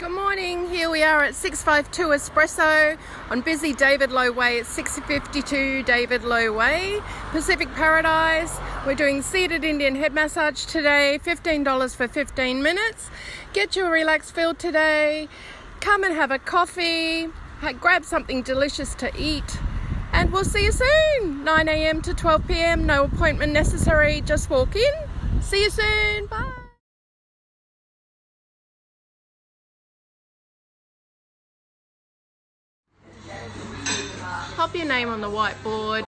Good morning, here we are at 652 Espresso on busy David Low Way at 652 David Low Way, Pacific Paradise. We're doing seated Indian head massage today, $15 for 15 minutes. Get you a relaxed feel today, come and have a coffee, grab something delicious to eat, and we'll see you soon. 9 a.m. to 12 p.m, no appointment necessary, just walk in. See you soon, bye. Pop your name on the whiteboard.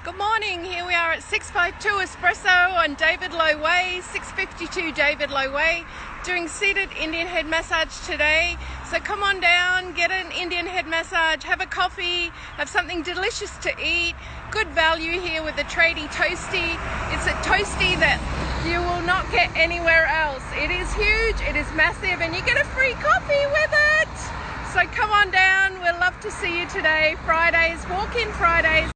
Good morning, here we are at 652 Espresso on David Low Way, 652 David Low Way, doing seated Indian head massage today. So come on down, get an Indian head massage, have a coffee, have something delicious to eat. Good value here with the tradie toasty. It's a toasty that you will not get anywhere else. It is huge, it is massive, and you get a free coffee with it. So come on down, we'd love to see you today. Fridays, walk-in Fridays,